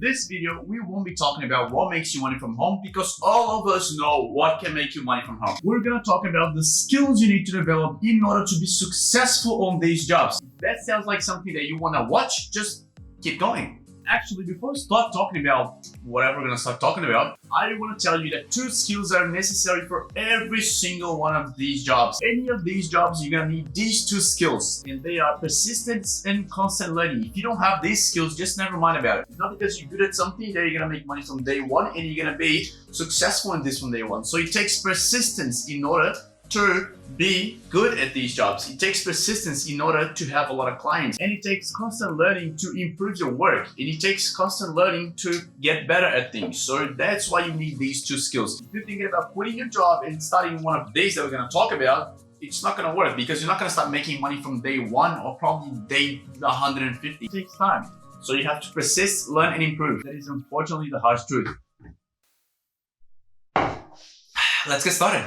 this video, we won't be talking about what makes you money from home because all of us know what can make you money from home. We're gonna talk about the skills you need to develop in order to be successful on these jobs. If that sounds like something that you wanna watch, just keep going. Actually, before we start talking about whatever we're gonna start talking about, I want to tell you that 2 skills are necessary for every single one of these jobs. Any of these jobs, you're gonna need these 2 skills, and they are persistence and constant learning. If you don't have these skills, just never mind about it. It's not because you're good at something that you're gonna make money from day one and you're gonna be successful in this from day one. So it takes persistence in order to be good at these jobs. It takes persistence in order to have a lot of clients, and it takes constant learning to improve your work, and it takes constant learning to get better at things. So that's why you need these 2 skills. If you're thinking about quitting your job and starting one of these that we're going to talk about, it's not going to work because you're not going to start making money from day 1 or probably day 150. It takes time. So you have to persist, learn, and improve. That is unfortunately the harsh truth. Let's get started.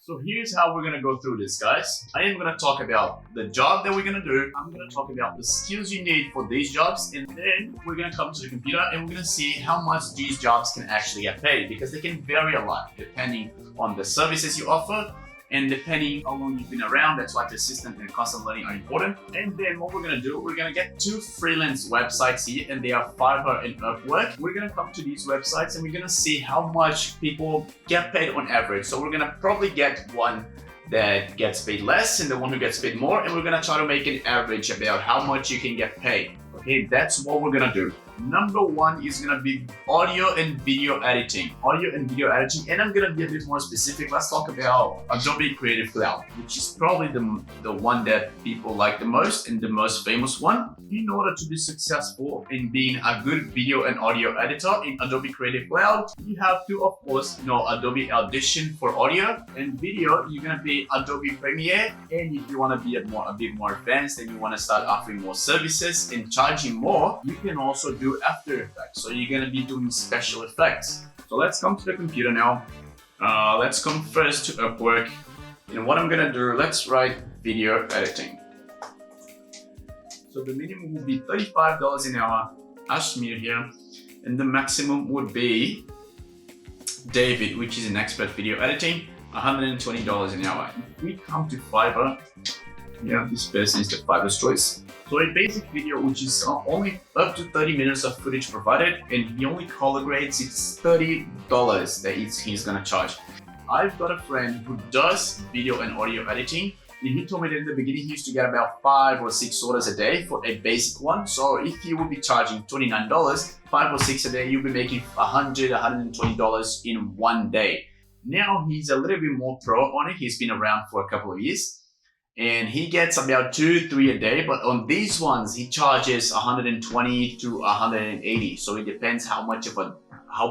So here's how we're gonna go through this, guys. I am gonna talk about the job that we're gonna do. I'm gonna talk about the skills you need for these jobs, and then we're gonna come to the computer and we're gonna see how much these jobs can actually get paid, because they can vary a lot depending on the services you offer and depending how long you've been around. That's why persistent and constant learning are important. And then what we're gonna do, we're gonna get 2 freelance websites here, and they are Fiverr and Upwork. We're gonna come to these websites and we're gonna see how much people get paid on average. So we're gonna probably get one that gets paid less and the one who gets paid more, and we're gonna try to make an average about how much you can get paid. Okay, that's what we're gonna do. Number 1 is gonna be audio and video editing. Audio and video editing, and I'm gonna be a bit more specific. Let's talk about Adobe Creative Cloud, which is probably the one that people like the most and the most famous one. In order to be successful in being a good video and audio editor in Adobe Creative Cloud, you have to, of course, know Adobe Audition for audio, and video, you're gonna be Adobe Premiere. And if you wanna be a bit more advanced and you wanna start offering more services and charging more, you can also do After Effects. So you're gonna be doing special effects. So let's come to the computer now. Let's come first to Upwork. And what I'm gonna do, let's write video editing. So the minimum would be $35 an hour, Ashmir here, and the maximum would be David, which is an expert video editing, $120 an hour. If we come to Fiverr, yeah, this person is the Fiverr's choice. So a basic video, which is only up to 30 minutes of footage provided, and the only color grades, it's $30 that he's gonna charge. I've got a friend who does video and audio editing, and he told me that in the beginning he used to get about 5 or 6 orders a day for a basic one. So if you would be charging $29, 5 or 6 a day, you'll be making $100, $120 in one day. Now he's a little bit more pro on it. He's been around for a couple of years, and he gets about 2-3 a day, but on these ones he charges 120 to 180. So it depends how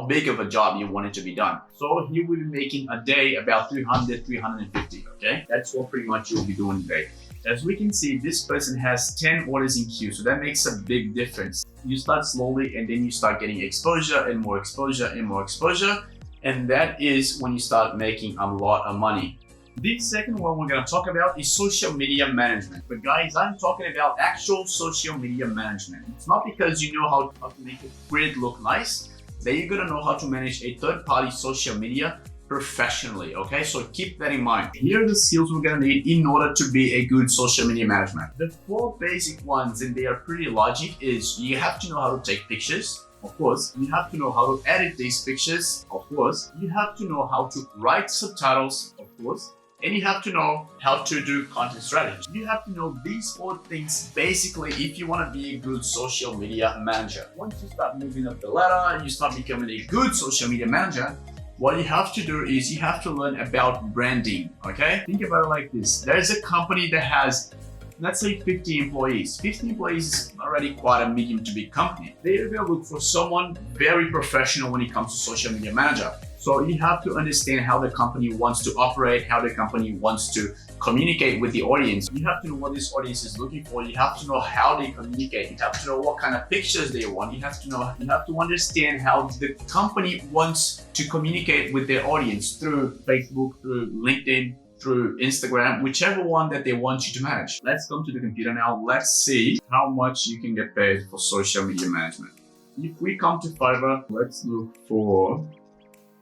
big of a job you want it to be done. So he will be making a day about 300, 350. Okay, that's what pretty much you'll be doing today. As we can see, this person has 10 orders in queue, so that makes a big difference. You start slowly, and then you start getting exposure and more exposure and more exposure, and that is when you start making a lot of money. The second one we're going to talk about is social media management. But guys, I'm talking about actual social media management. It's not because you know how to make a grid look nice that you're going to know how to manage a third-party social media professionally, okay? So keep that in mind. Here are the skills we're going to need in order to be a good social media management. The 4 basic ones, and they are pretty logic, is you have to know how to take pictures. Of course, you have to know how to edit these pictures. Of course, you have to know how to write subtitles. Of course. And you have to know how to do content strategy. You have to know these 4 things basically if you want to be a good social media manager. Once you start moving up the ladder and you start becoming a good social media manager, what you have to do is you have to learn about branding, okay? Think about it like this. There's a company that has, let's say, 50 employees. 50 employees is already quite a medium to big company. They're going to look for someone very professional when it comes to social media manager. So you have to understand how the company wants to operate, how the company wants to communicate with the audience. You have to know what this audience is looking for. You have to know how they communicate. You have to know what kind of pictures they want. You have to understand how the company wants to communicate with their audience through Facebook, through LinkedIn, through Instagram, whichever one that they want you to manage. Let's come to the computer now. Let's see how much you can get paid for social media management. If we come to Fiverr, let's look for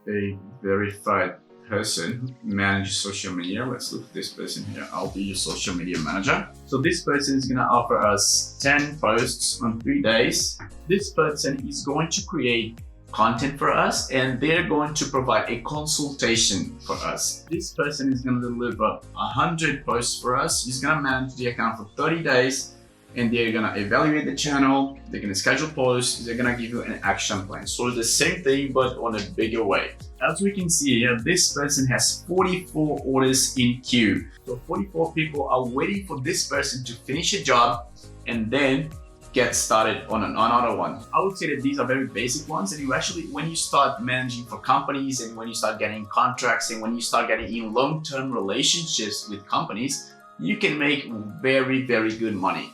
a verified person who manages social media. Let's look at this person here. I'll be your social media manager. So this person is going to offer us 10 posts on 3 days. This person is going to create content for us, and they're going to provide a consultation for us. This person is going to deliver 100 posts for us. He's going to manage the account for 30 days, and they're going to evaluate the channel. They're going to schedule posts. They're going to give you an action plan. So the same thing, but on a bigger way. As we can see here, this person has 44 orders in queue. So 44 people are waiting for this person to finish a job and then get started on another one. I would say that these are very basic ones, and when you start managing for companies, and when you start getting contracts, and when you start getting in long-term relationships with companies, you can make very, very good money.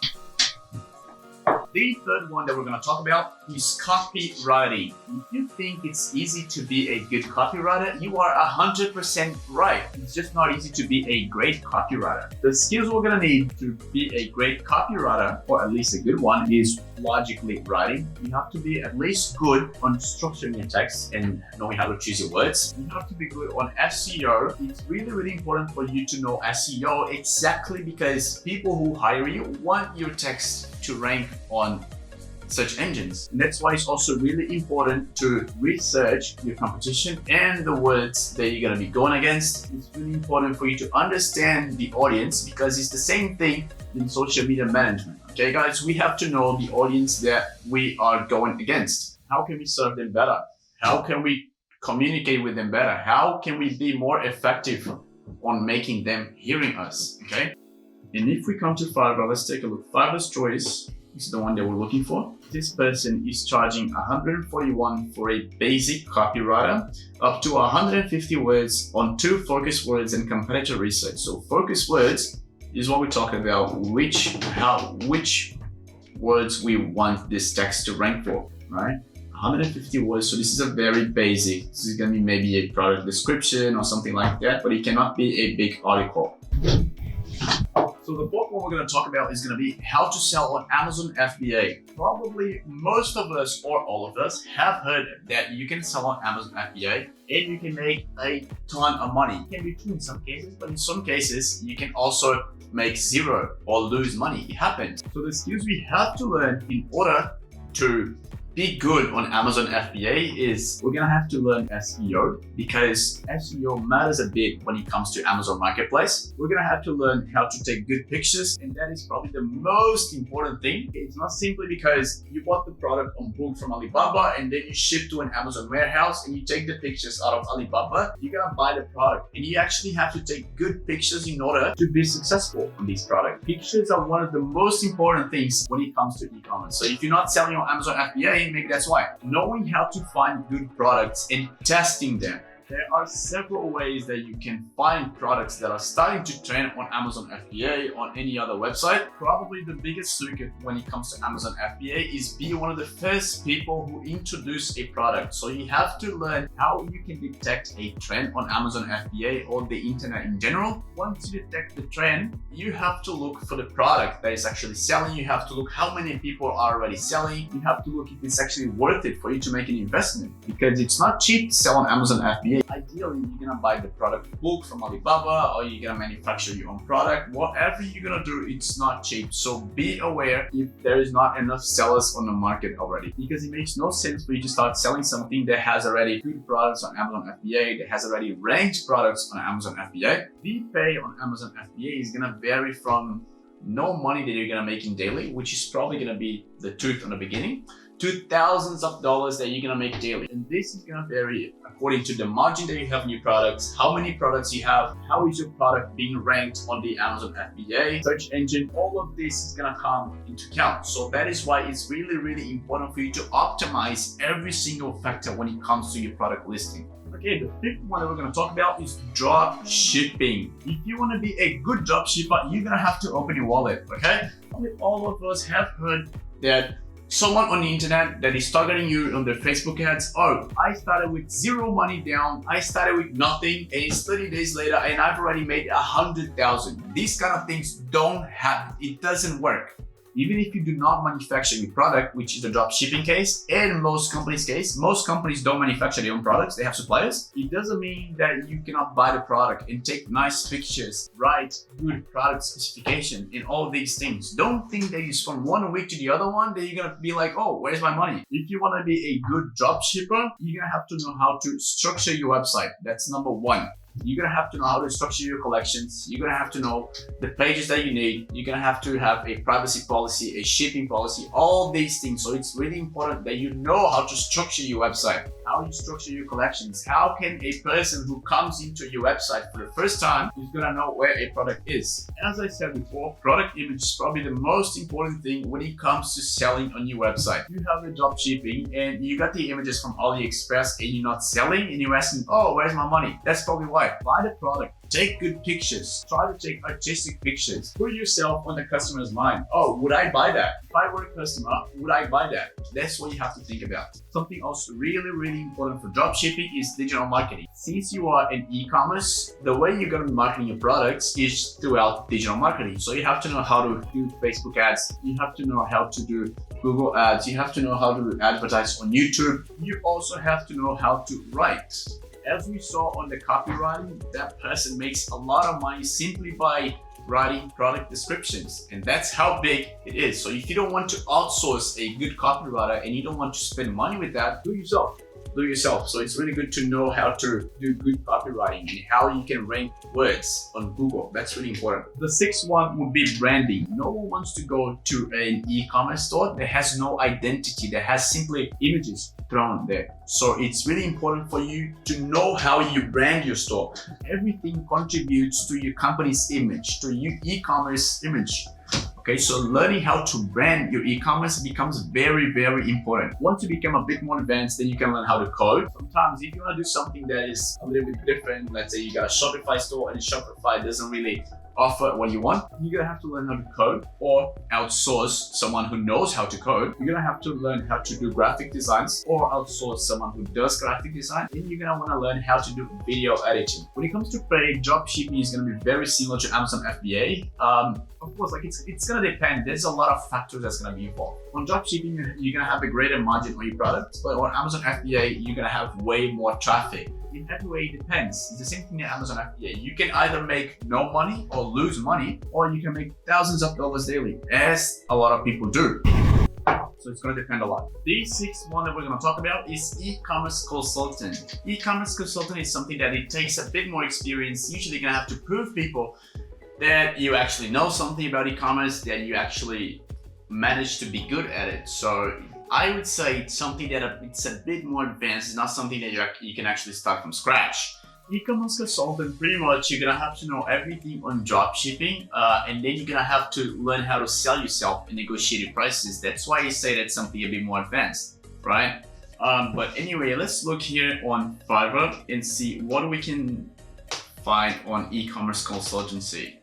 The third one that we're going to talk about is copywriting. If you think it's easy to be a good copywriter, you are 100% right. It's just not easy to be a great copywriter. The skills we're going to need to be a great copywriter, or at least a good one, is logically writing. You have to be at least good on structuring your text and knowing how to choose your words. You have to be good on SEO. It's really, really important for you to know SEO, exactly because people who hire you want your text to rank on search engines. And that's why it's also really important to research your competition and the words that you're going to be going against. It's really important for you to understand the audience, because it's the same thing in social media management. Okay, guys, we have to know the audience that we are going against. How can we serve them better? How can we communicate with them better? How can we be more effective on making them hearing us? Okay. And if we come to Fiverr, let's take a look. Fiverr's choice is the one that we're looking for. This person is charging $141 for a basic copywriter, up to 150 words on 2 focus words and competitor research. So focus words is what we're talking about, which words we want this text to rank for, right? 150 words, so this is a very basic. This is going to be maybe a product description or something like that, but it cannot be a big article. So the fourth one we're going to talk about is going to be how to sell on Amazon FBA. Probably most of us or all of us have heard that you can sell on Amazon FBA and you can make a ton of money. It can be true in some cases, but in some cases you can also make zero or lose money. It happens. So the skills we have to learn in order to be good on Amazon FBA is we're gonna have to learn SEO, because SEO matters a bit when it comes to Amazon Marketplace. We're gonna have to learn how to take good pictures, and that is probably the most important thing. It's not simply because you bought the product on bulk from Alibaba and then you ship to an Amazon warehouse and you take the pictures out of Alibaba. You're gonna buy the product, and you actually have to take good pictures in order to be successful on this product. Pictures are one of the most important things when it comes to e-commerce. So if you're not selling on Amazon FBA, maybe that's why. Knowing how to find good products and testing them. There are several ways that you can find products that are starting to trend on Amazon FBA, on any other website. Probably the biggest secret when it comes to Amazon FBA is be one of the first people who introduce a product. So you have to learn how you can detect a trend on Amazon FBA or the internet in general. Once you detect the trend, you have to look for the product that is actually selling. You have to look how many people are already selling. You have to look if it's actually worth it for you to make an investment, because it's not cheap to sell on Amazon FBA. Ideally, you're gonna buy the product bulk from Alibaba, or you're gonna manufacture your own product. Whatever you're gonna do, it's not cheap. So be aware if there is not enough sellers on the market already, because it makes no sense for you to start selling something that has already good products on Amazon FBA, that has already ranked products on Amazon FBA. The pay on Amazon FBA is gonna vary from no money that you're gonna make in daily, which is probably gonna be the truth in the beginning, to thousands of dollars that you're gonna make daily. And this is gonna vary according to the margin that you have in your products, how many products you have, how is your product being ranked on the Amazon FBA search engine. All of this is gonna come into account. So that is why it's really, really important for you to optimize every single factor when it comes to your product listing. Okay, the fifth one that we're going to talk about is drop shipping. If you want to be a good drop shipper, you're going to have to open your wallet, okay? All of us have heard that Someone on the internet that is targeting you on their Facebook ads. Oh, I started with zero money down. I started with nothing, and it's 30 days later, and I've already made 100,000. These kind of things don't happen. It doesn't work. Even if you do not manufacture your product, which is the drop shipping case, and most companies' case, most companies don't manufacture their own products, they have suppliers. It doesn't mean that you cannot buy the product and take nice pictures, write good product specification, and all these things. Don't think that it's from one week to the other one that you're gonna be like, oh, where's my money? If you wanna be a good drop shipper, you're gonna have to know how to structure your website. That's number one. You're gonna have to know how to structure your collections. You're gonna have to know the pages that you need. You're gonna have to have a privacy policy, a shipping policy, all these things. So it's really important that you know how to structure your website, how you structure your collections. How can a person who comes into your website for the first time is gonna know where a product is? As I said before, product image is probably the most important thing when it comes to selling on your website. You have a drop shipping and you got the images from AliExpress and you're not selling and you're asking, oh, where's my money? That's probably why. Buy the product, take good pictures, try to take artistic pictures, put yourself on the customer's mind. Oh, would I buy that? If I were a customer, would I buy that? That's what you have to think about. Something else really important for dropshipping is digital marketing. Since you are in e-commerce, the way you're going to be marketing your products is throughout digital marketing. So you have to know how to do Facebook ads, you have to know how to do Google ads, you have to know how to advertise on YouTube. You also have to know how to write. As we saw on the copywriting, that person makes a lot of money simply by writing product descriptions, and that's how big it is. So if you don't want to outsource a good copywriter and you don't want to spend money with that, do yourself. So it's really good to know how to do good copywriting and how you can rank words on Google. That's really important. The sixth one would be branding. No one wants to go to an e-commerce store that has no identity, that has simply images thrown there. So it's really important for you to know how you brand your store. Everything contributes to your company's image, to your e-commerce image. Okay, so learning how to brand your e-commerce becomes very important. Once you become a bit more advanced, then you can learn how to code. Sometimes if you want to do something that is a little bit different, let's say you got a Shopify store and Shopify doesn't really offer what you want, you're gonna have to learn how to code or outsource someone who knows how to code. You're gonna have to learn how to do graphic designs or outsource someone who does graphic design. And you're gonna wanna learn how to do video editing. When it comes to paid, dropshipping is gonna be very similar to Amazon FBA. Of course, like it's gonna depend. There's a lot of factors that's gonna be involved. On dropshipping, you're gonna have a greater margin on your product, but on Amazon FBA, you're gonna have way more traffic. In every way, it depends. It's the same thing at Amazon FBA. You can either make no money or lose money, or you can make thousands of dollars daily, as a lot of people do. So it's going to depend a lot. The sixth one that we're going to talk about is e-commerce consultant. E-commerce consultant is something that it takes a bit more experience. Usually you're going to have to prove people that you actually know something about e-commerce, that you actually manage to be good at it. So I would say it's something that it's a bit more advanced. It's not something that you can actually start from scratch. E-commerce consultant, pretty much you're gonna have to know everything on dropshipping, and then you're gonna have to learn how to sell yourself and negotiate your prices. That's why I say that's something a bit more advanced, right? But anyway, let's look here on Fiverr and see what we can find on e-commerce consultancy.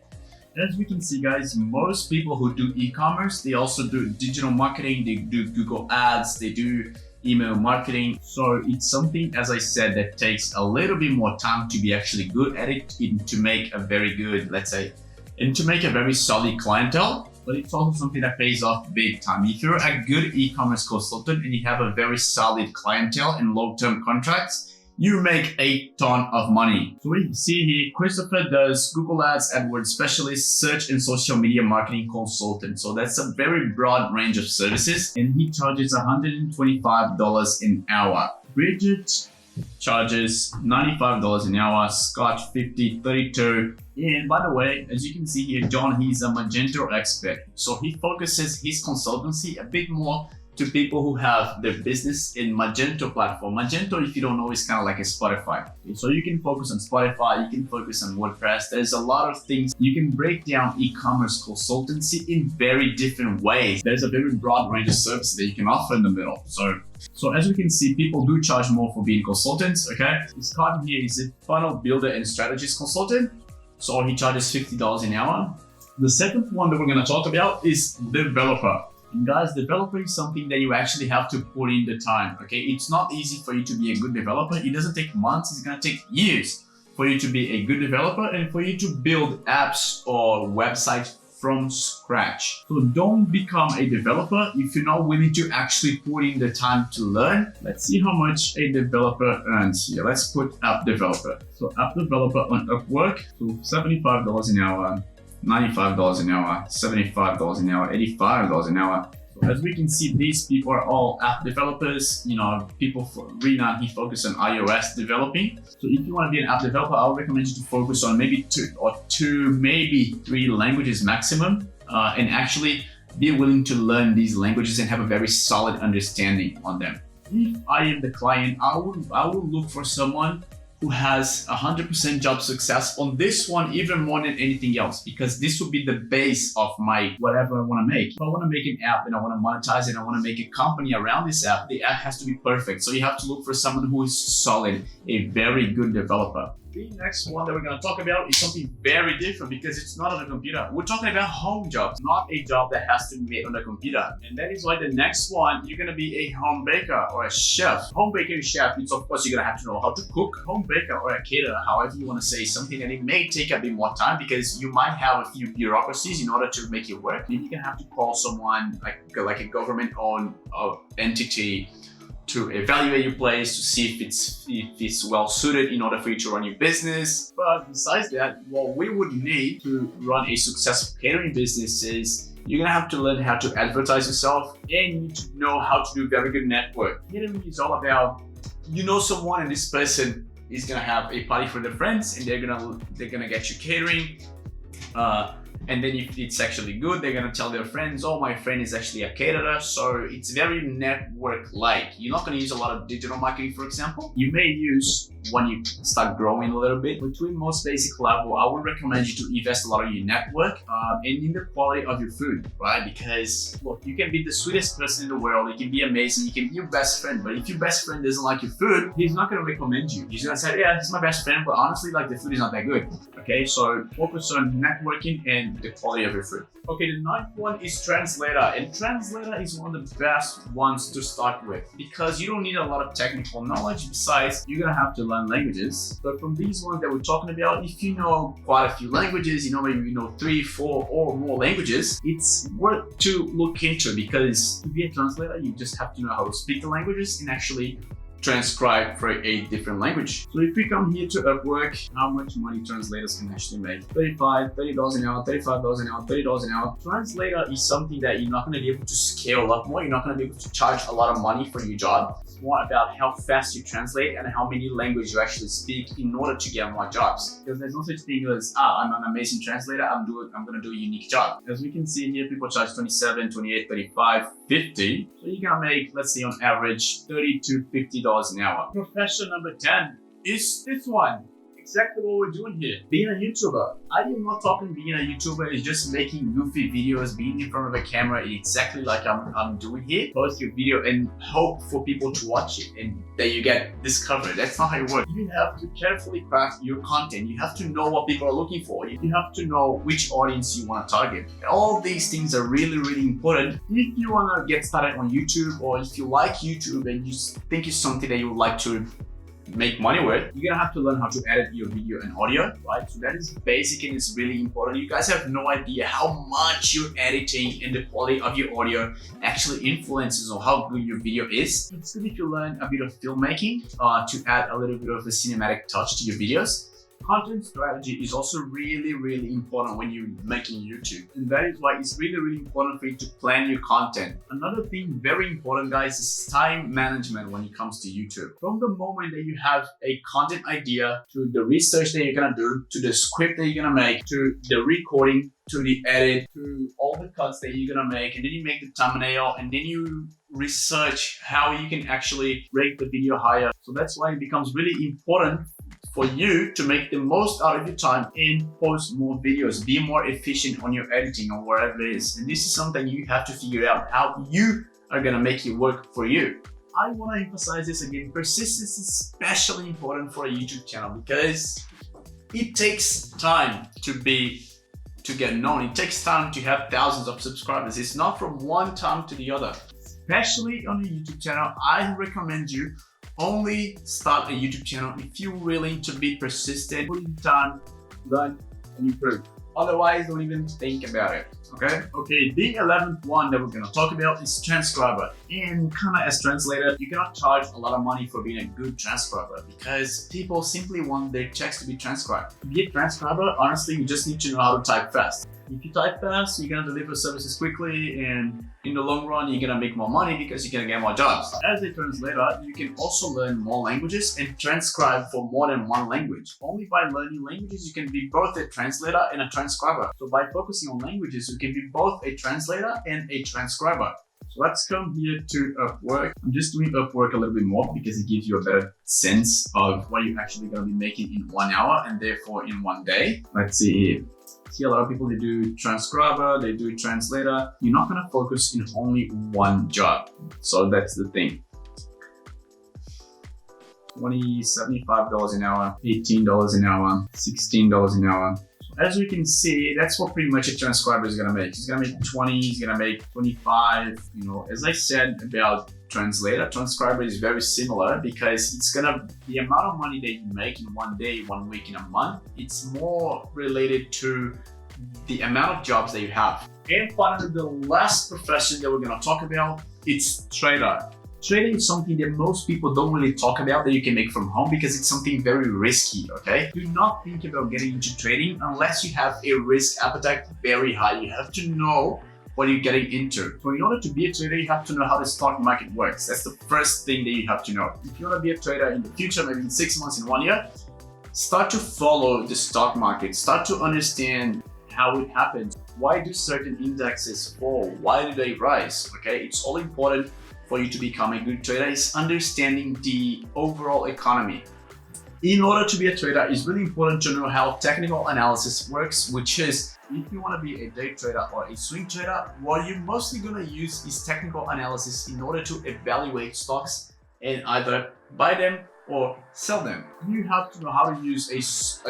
As we can see, guys, most people who do e-commerce, they also do digital marketing, they do Google ads, they do email marketing. So it's something, as I said, that takes a little bit more time to be actually good at it, and to make a very good, let's say, and to make a very solid clientele. But it's also something that pays off big time. If you're a good e-commerce consultant and you have a very solid clientele and long-term contracts, you make a ton of money. So we see here, Christopher does Google Ads, AdWords Specialist, Search and Social Media Marketing Consultant. So that's a very broad range of services, and he charges $125 an hour. Bridget charges $95 an hour, Scott $50, $32. And by the way, as you can see here, John, he's a Magento expert. So he focuses his consultancy a bit more to people who have their business in Magento platform. Magento, if you don't know, is kind of like a Spotify. So you can focus on Spotify, you can focus on WordPress. There's a lot of things. You can break down e-commerce consultancy in very different ways. There's a very broad range of services that you can offer in the middle. So as we can see, people do charge more for being consultants, okay? Scott here is a funnel builder and strategist consultant. So he charges $50 an hour. The second one that we're gonna talk about is developer. And guys, developer is something that you actually have to put in the time, okay? It's not easy for you to be a good developer. It doesn't take months, it's gonna take years for you to be a good developer and for you to build apps or websites from scratch. So don't become a developer if you're not willing to actually put in the time to learn. Let's see how much a developer earns here. Let's put app developer. So app developer on Upwork, so $75 an hour, $95 an hour, $75 an hour, $85 an hour. So as we can see, these people are all app developers. You know, people for Rena, he focuses on iOS developing. So if you want to be an app developer, I would recommend you to focus on maybe two, maybe three languages maximum, and actually be willing to learn these languages and have a very solid understanding on them. If I am the client, I will look for someone who has 100% job success on this one, even more than anything else, because this will be the base of my whatever I want to make. If I want to make an app and I want to monetize it, I want to make a company around this app, the app has to be perfect. So you have to look for someone who is solid, a very good developer. The next one that we're going to talk about is something very different because it's not on the computer. We're talking about home jobs, not a job that has to be made on the computer. And that is why the next one, you're going to be a home baker or a chef. Home baker and chef, it's of course you're going to have to know how to cook. Home baker or a caterer, however you want to say, something that it may take a bit more time because you might have a few bureaucracies in order to make it work. Then you're going to have to call someone like a government-owned entity to evaluate your place, to see if it's well suited in order for you to run your business. But besides that, what we would need to run a successful catering business is you're gonna have to learn how to advertise yourself and you need to know how to do very good network. Catering is all about, you know someone and this person is gonna have a party for their friends and they're gonna get you catering. And then if it's actually good, they're gonna tell their friends, oh, my friend is actually a caterer. So it's very network-like. You're not gonna use a lot of digital marketing, for example. You may use when you start growing a little bit. Between most basic level, I would recommend you to invest a lot in your network and in the quality of your food, right? Because look, you can be the sweetest person in the world. You can be amazing. You can be your best friend. But if your best friend doesn't like your food, he's not gonna recommend you. He's gonna say, yeah, he's my best friend, but honestly, like the food is not that good. Okay, so focus on networking and the quality of your food. Okay, the ninth one is Translator, and Translator is one of the best ones to start with because you don't need a lot of technical knowledge. Besides, you're gonna have to learn languages. But from these ones that we're talking about, if you know quite a few languages, you know, maybe you know 3, 4 or more languages, it's worth to look into because to be a translator, you just have to know how to speak the languages and actually transcribe for a different language. So if we come here to Upwork, how much money translators can actually make? $30 an hour, $35 an hour, $30 an hour. Translator is something that you're not going to be able to scale a lot more. You're not going to be able to charge a lot of money for your job. It's more about how fast you translate and how many languages you actually speak in order to get more jobs. Because there's no such thing as, I'm an amazing translator, I'm going to do a unique job. As we can see here, people charge 27, 28, 35, 50. So you're going to make, let's say on average, $30 to $50 an hour. Profession number 10 is this one. Exactly what we're doing here. Being a YouTuber. I am not talking being a YouTuber is just making goofy videos, being in front of a camera exactly like I'm doing here. Post your video and hope for people to watch it and that you get discovered. That's not how it works. You have to carefully craft your content. You have to know what people are looking for. You have to know which audience you want to target. All these things are really, really important. If you want to get started on YouTube or if you like YouTube and you think it's something that you would like to make money with, you're gonna have to learn how to edit your video and audio, right? So that is basic and it's really important. You guys have no idea how much your editing and the quality of your audio actually influences on how good your video is. It's good if you learn a bit of filmmaking to add a little bit of a cinematic touch to your videos. Content strategy is also really, really important when you're making YouTube. And that is why it's really, really important for you to plan your content. Another thing very important, guys, is time management when it comes to YouTube. From the moment that you have a content idea, to the research that you're gonna do, to the script that you're gonna make, to the recording, to the edit, to all the cuts that you're gonna make, and then you make the thumbnail, and then you research how you can actually rate the video higher. So that's why it becomes really important for you to make the most out of your time and post more videos, be more efficient on your editing or whatever it is. And this is something you have to figure out how you are gonna make it work for you. I wanna emphasize this again, persistence is especially important for a YouTube channel because it takes time to be to get known. It takes time to have thousands of subscribers. It's not from one time to the other. Especially on a YouTube channel, I recommend you only start a YouTube channel if you're willing to be persistent, put in time, learn, and improve. Otherwise, don't even think about it. Okay, the 11th one that we're gonna talk about is Transcriber. And kind of as translator, you cannot charge a lot of money for being a good transcriber because people simply want their checks to be transcribed. To be a transcriber, honestly, you just need to know how to type fast. If you type fast, you're gonna deliver services quickly, and in the long run, you're gonna make more money because you're gonna get more jobs. As a translator, you can also learn more languages and transcribe for more than one language. Only by learning languages, you can be both a translator and a transcriber. So by focusing on languages, you can be both a translator and a transcriber. So let's come here to Upwork. I'm just doing Upwork a little bit more because it gives you a better sense of what you're actually gonna be making in 1 hour and therefore in 1 day. Let's see here. See, a lot of people, they do transcriber, they do translator. You're not gonna focus in only one job. So that's the thing. $20, $75 an hour, $18 an hour, $16 an hour. So as we can see, that's what pretty much a transcriber is gonna make. He's gonna make 20, he's gonna make 25. You know, as I said about translator, transcriber is very similar because it's gonna, the amount of money that you make in 1 day, 1 week, in a month, it's more related to the amount of jobs that you have. And finally, the last profession that we're gonna talk about, it's trader. Trading is something that most people don't really talk about that you can make from home because it's something very risky, okay? Do not think about getting into trading unless you have a risk appetite very high. You have to know what you're getting into. So in order to be a trader, you have to know how the stock market works. That's the first thing that you have to know. If you want to be a trader in the future, maybe in 6 months, in 1 year, start to follow the stock market. Start to understand how it happens. Why do certain indexes fall? Why do they rise? Okay, it's all important for you to become a good trader is understanding the overall economy. In order to be a trader, it's really important to know how technical analysis works, which is if you want to be a day trader or a swing trader, what you're mostly going to use is technical analysis in order to evaluate stocks and either buy them or sell them. You have to know how to use a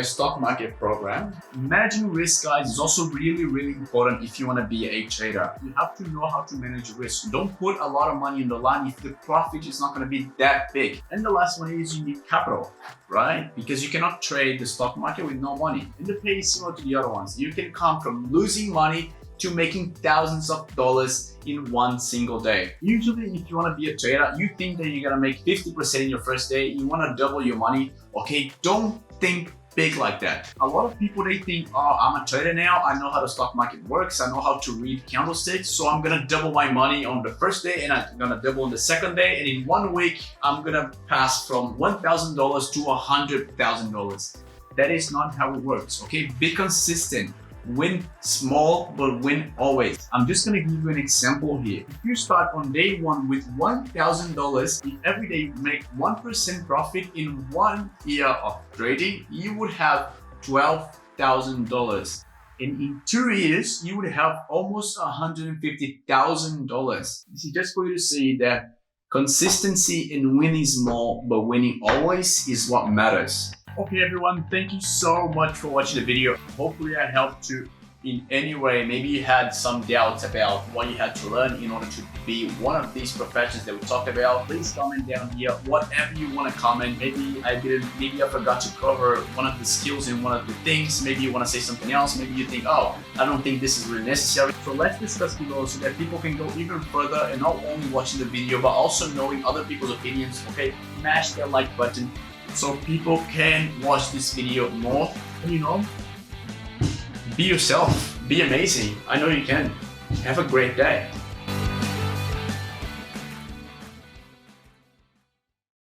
stock market program. Managing risk, guys, is also really, really important if you want to be a trader. You have to know how to manage risk. Don't put a lot of money on the line if the profit is not going to be that big. And the last one is you need capital, right? Because you cannot trade the stock market with no money. And the pay is similar to the other ones. You can come from losing money to making thousands of dollars in 1 single day. Usually, if you want to be a trader, you think that you're gonna make 50% in your first day, you want to double your money. Okay, don't think big like that. A lot of people, they think, oh, I'm a trader now, I know how the stock market works, I know how to read candlesticks, so I'm gonna double my money on the first day and I'm gonna double on the second day, and in 1 week, I'm gonna pass from $1,000 to $100,000. That is not how it works, okay? Be consistent. Win small, but win always. I'm just gonna give you an example here. If you start on day 1 with $1,000, if every day you make 1% profit in 1 year of trading, you would have $12,000. And in 2 years, you would have almost $150,000. This is just for you to see that consistency in winning small, but winning always is what matters. Okay everyone, thank you so much for watching the video. Hopefully I helped you in any way. Maybe you had some doubts about what you had to learn in order to be one of these professions that we talked about. Please comment down here whatever you want to comment. Maybe I forgot to cover one of the skills in one of the things. Maybe you want to say something else. Maybe you think, oh, I don't think this is really necessary. So let's discuss below so that people can go even further and not only watching the video but also knowing other people's opinions. Okay, smash that like button so people can watch this video more. You know, be yourself, be amazing. I know you can. Have a great day.